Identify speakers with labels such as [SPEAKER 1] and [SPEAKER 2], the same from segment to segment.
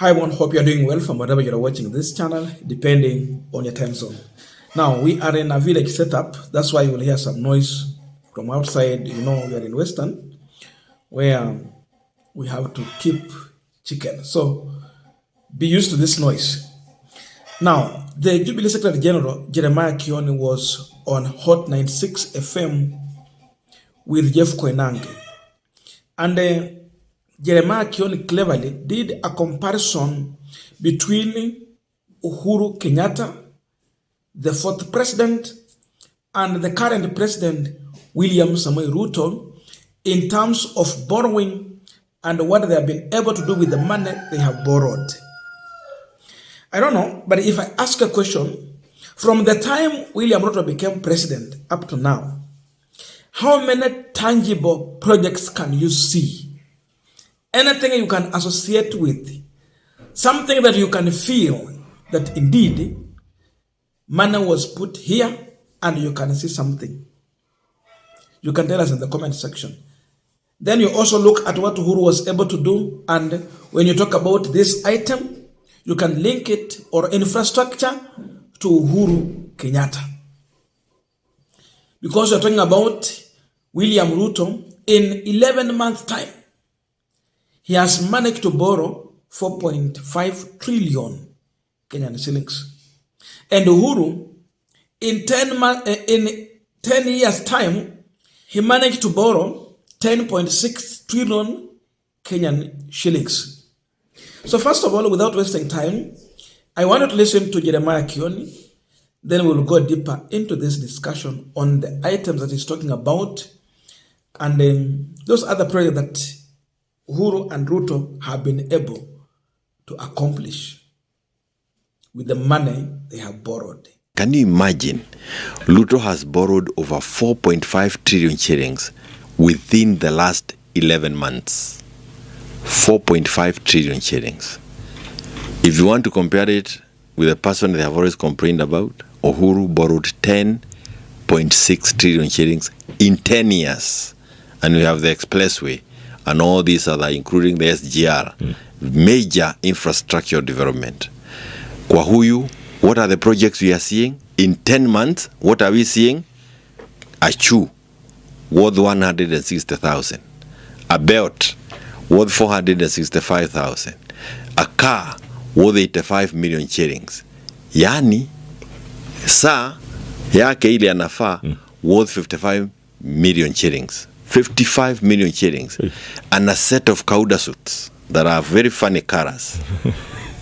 [SPEAKER 1] Hi everyone, hope you are doing well from wherever you are watching this channel, depending on your time zone. Now, we are in a village setup. That's why you will hear some noise from outside. You know, we are in Western, where we have to keep chicken. So, be used to this noise. Now, the Jubilee Secretary General, Jeremiah Kioni, was on Hot 96 FM with Jeff Koinange. And Jeremiah Kioni cleverly did a comparison between Uhuru Kenyatta, the fourth president, and the current president, William Samoei Ruto, in terms of borrowing and what they have been able to do with the money they have borrowed. I don't know, but if I ask a question, from the time William Ruto became president up to now, how many tangible projects can you see? Anything you can associate with, something that you can feel that indeed money was put here and you can see something. You can tell us in the comment section. Then you also look at what Uhuru was able to do, and when you talk about this item, you can link it or infrastructure to Uhuru Kenyatta. Because you're talking about William Ruto, in 11 months' time, he has managed to borrow 4.5 trillion Kenyan shillings. And Uhuru, in 10 years' time, he managed to borrow 10.6 trillion Kenyan shillings. So first of all, without wasting time, I want to listen to Jeremiah Kioni. Then we'll go deeper into this discussion on the items that he's talking about and then those other projects that Uhuru and Ruto have been able to accomplish with the money they have borrowed.
[SPEAKER 2] Can you imagine? Ruto has borrowed over 4.5 trillion shillings within the last 11 months. 4.5 trillion shillings. If you want to compare it with the person they have always complained about, Uhuru borrowed 10.6 trillion shillings in 10 years. And we have the expressway and all these other, including the SGR, major infrastructure development. Kwa huyu, what are the projects we are seeing? In 10 months, what are we seeing? A shoe worth 160,000. A belt worth 465,000. A car worth 85 million shillings. Yani, saa yake ile anafaa worth 55 million shillings. 55 million shillings. And a set of Kauda suits that are very funny colors.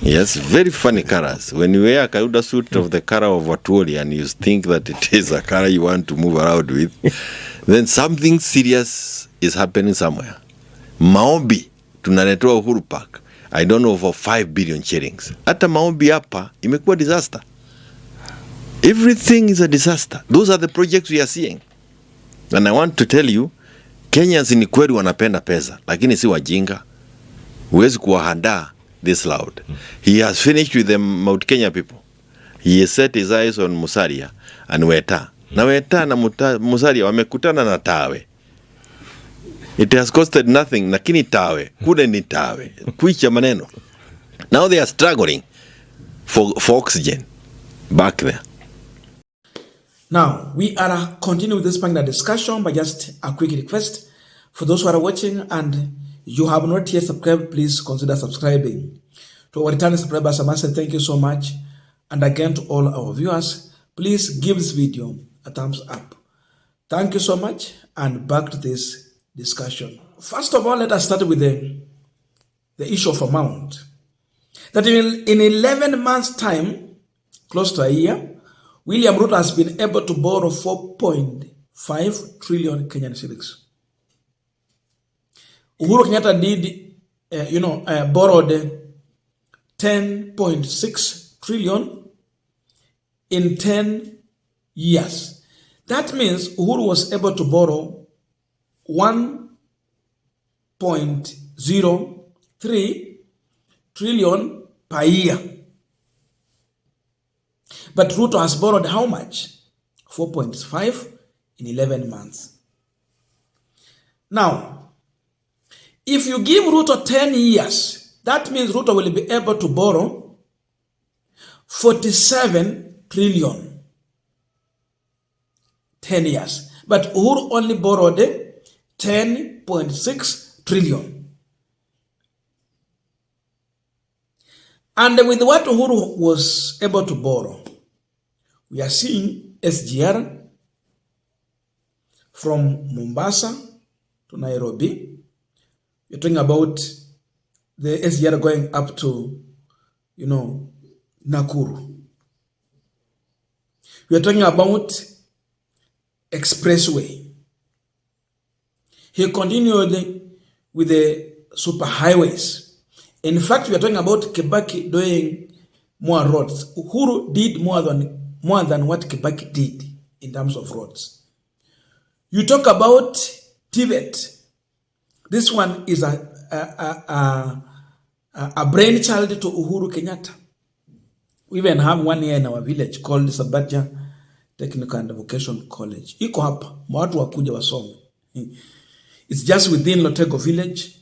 [SPEAKER 2] Yes, very funny colors. When you wear a Kauda suit of the color of Watuli and you think that it is a color you want to move around with, then something serious is happening somewhere. Maombi, tunaletewa Uhuru Park, I don't know, for 5 billion shillings. Hata maombi hapa, imekuwa disaster. Everything is a disaster. Those are the projects we are seeing. And I want to tell you, Kenyans ni kweli wanapenda pesa, lakini si wajinga. Huwezi kuwahandaa this loud. He has finished with the Mount Kenya people. He has set his eyes on Musalia and Weta. Na Weta na Musalia wamekutana na Tawe. It has costed nothing, lakini Tawe, kule ni Tawe. Kuicha maneno. Now they are struggling for oxygen back there.
[SPEAKER 1] Now, we are continuing with this panel discussion, but just a quick request for those who are watching and you have not yet subscribed, please consider subscribing. To our returning subscribers, I must say thank you so much. And again, to all our viewers, please give this video a thumbs up. Thank you so much, and back to this discussion. First of all, let us start with the issue of amount. That in 11 months' time, close to a year, William Ruto has been able to borrow 4.5 trillion Kenyan shillings. Uhuru Kenyatta did, borrowed 10.6 trillion in 10 years. That means Uhuru was able to borrow 1.03 trillion per year. But Ruto has borrowed how much? 4.5 in 11 months. Now, if you give Ruto 10 years, That means Ruto will be able to borrow 47 trillion 10 years. But Uhuru only borrowed 10.6 trillion. And with what Uhuru was able to borrow, we are seeing SGR from Mombasa to Nairobi. You're talking about the SGR going up to, Nakuru. We're talking about expressway. He continued with the superhighways. In fact, we are talking about Kibaki doing more roads. Uhuru did more than what Kibaki did in terms of roads. You talk about Tibet. This one is a brainchild to Uhuru Kenyatta. We even have one here in our village called Sabatia Technical and Vocational College. Iko hapa, watu wakuja wasome. It's just within Lotego village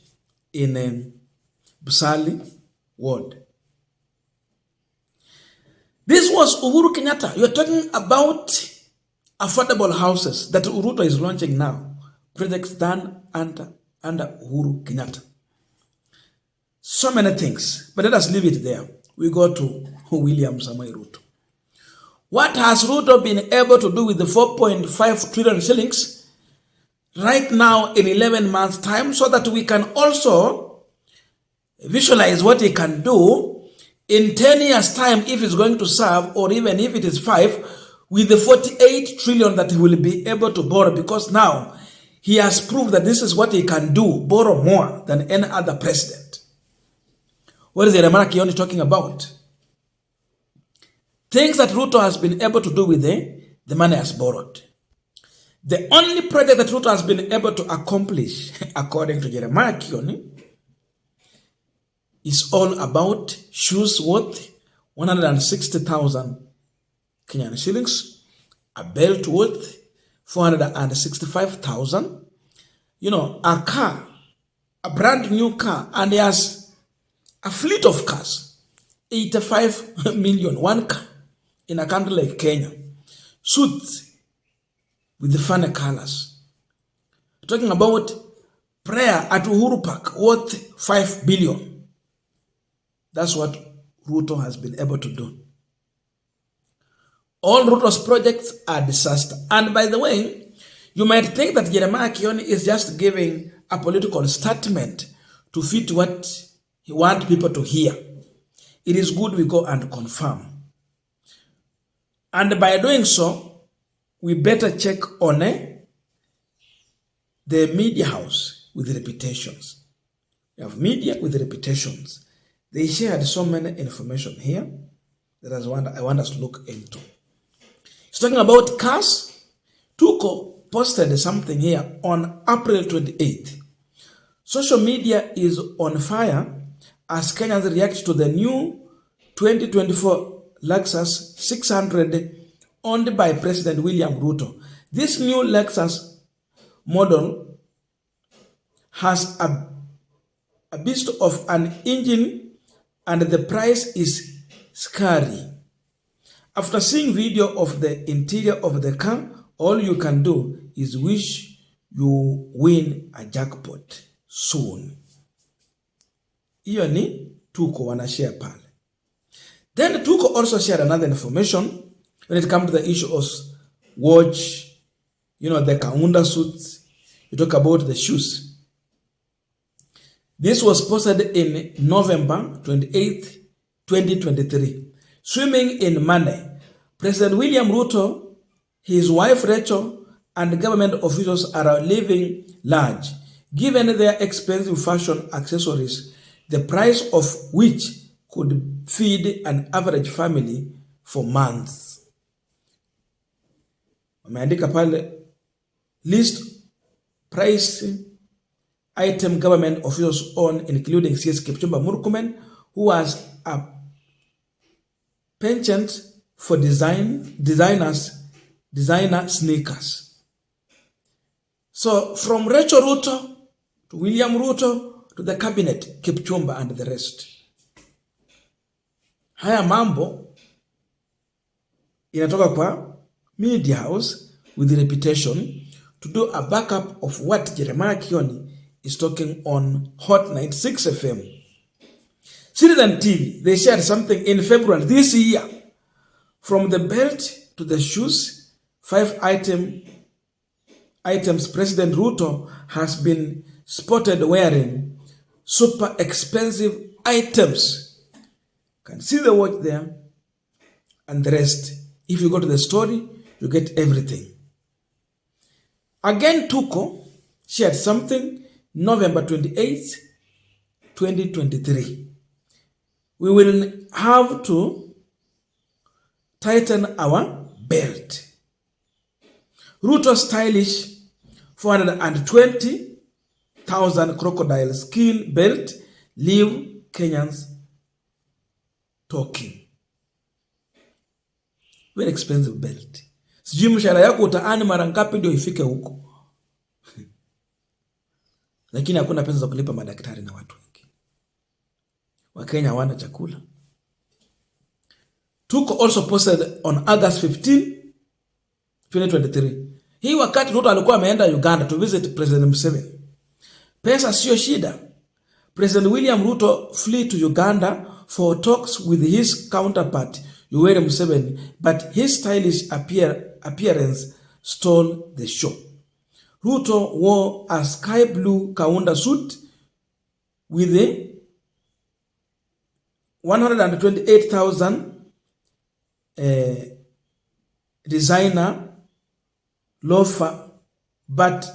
[SPEAKER 1] in Busali ward. This was Uhuru Kenyatta. You're talking about affordable houses that Ruto is launching now. Projects done under Uhuru Kenyatta. So many things, but let us leave it there. We go to William Samoei Ruto. What has Ruto been able to do with the 4.5 trillion shillings right now in 11 months' time, so that we can also visualize what he can do in 10 years' time if he's going to serve, or even if it is 5, with the 48 trillion that he will be able to borrow, because now he has proved that this is what he can do, borrow more than any other president. What is Kioni talking about? Things that Ruto has been able to do with the money has borrowed. The only project that Ruto has been able to accomplish, according to Kioni, is all about shoes worth 160,000 Kenyan shillings, a belt worth 465,000, a car, a brand new car, and he has a fleet of cars, 85 million, one car in a country like Kenya, suits with the funny colors. Talking about prayer at Uhuru Park worth 5 billion. That's what Ruto has been able to do. All Ruto's projects are disaster. And by the way, you might think that Kioni is just giving a political statement to fit what he wants people to hear. It is good we go and confirm. And by doing so, we better check on the media house with reputations. We have media with reputations. They shared so many information here that I want us to look into. It's talking about cars. Tuko posted something here on April 28th. Social media is on fire as Kenyans react to the new 2024 Lexus 600 owned by President William Ruto. This new Lexus model has a beast of an engine, and the price is scary. After seeing video of the interior of the car, all you can do is wish you win a jackpot soon. Hiyo ni Tuko wanashare pale. Then Tuko also shared another information when it comes to the issue of watch, the Kaunda suits. You talk about the shoes. This was posted in November 28th, 2023. Swimming in money. President William Ruto, his wife Rachel, and government officials are living large, given their expensive fashion accessories, the price of which could feed an average family for months. Wameandika pale list price item government officials own, including CS Kipchumba Murkomen, who has a penchant for designer sneakers. So from Rachel Ruto to William Ruto to the cabinet, Kipchumba and the rest. Haya mambo inatoka kwa media house with the reputation to do a backup of what Jeremiah Kioni is talking on Hot 96 FM. Citizen TV, they shared something in February this year. From the belt to the shoes, 5 items President Ruto has been spotted wearing super expensive items. Can see the watch there and the rest. If you go to the story, you get everything. Again, Tuko shared something November 28th, 2023. We will have to tighten our belt. Ruto stylish 420,000 crocodile skin belt leave Kenyans talking. Very expensive belt. Sijui mshahara yako utaani mara ngapi ndio ifike huko. Lakini hakuna pesa za kulipa madaktari na watu wengi. Wakenya hawana chakula. Tuko also posted on August 15, 2023. Hii wakati Ruto alikuwa ameenda Uganda to visit President Museveni. Pesa sio shida. President William Ruto flew to Uganda for talks with his counterpart Yoweri Museveni, but his stylish appearance stole the show. Ruto wore a sky blue Kaunda suit with a 128,000 designer loafer, but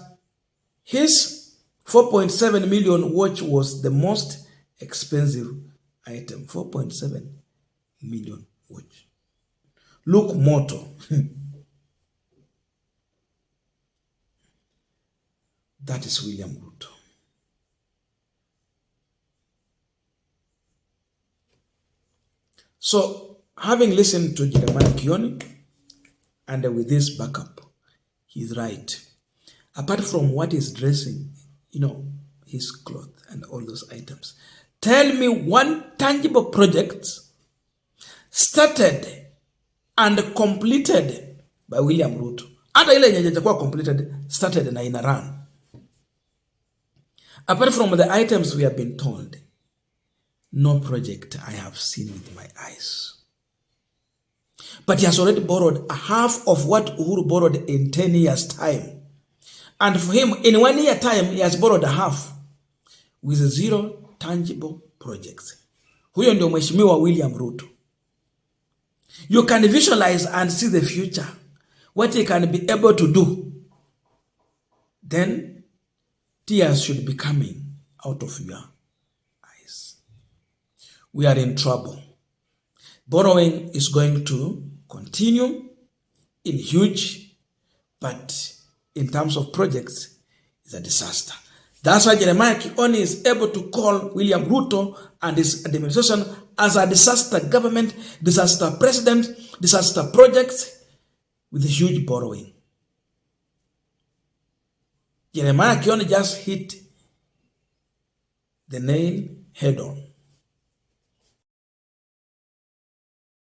[SPEAKER 1] his 4.7 million watch was the most expensive item. 4.7 million watch. Look motto. That is William Ruto. So, having listened to Jeremiah Kioni, and with this backup, he's right. Apart from what he's dressing, his clothes and all those items, tell me one tangible project started and completed by William Ruto. Hata ile yenye hajakuwa completed, started na ina run. Apart from the items we have been told, no project I have seen with my eyes. But he has already borrowed a half of what Uhuru borrowed in 10 years' time. And for him, in 1 year time, he has borrowed a half with 0 tangible projects. Huyo ndio mheshimiwa William Ruto. You can visualize and see the future, what he can be able to do. Then, tears should be coming out of your eyes. We are in trouble. Borrowing is going to continue in huge, but in terms of projects, it's a disaster. That's why Jeremiah Kioni is able to call William Ruto and his administration as a disaster government, disaster president, disaster projects with huge borrowing. Jeremiah Kioni just hit the nail head on.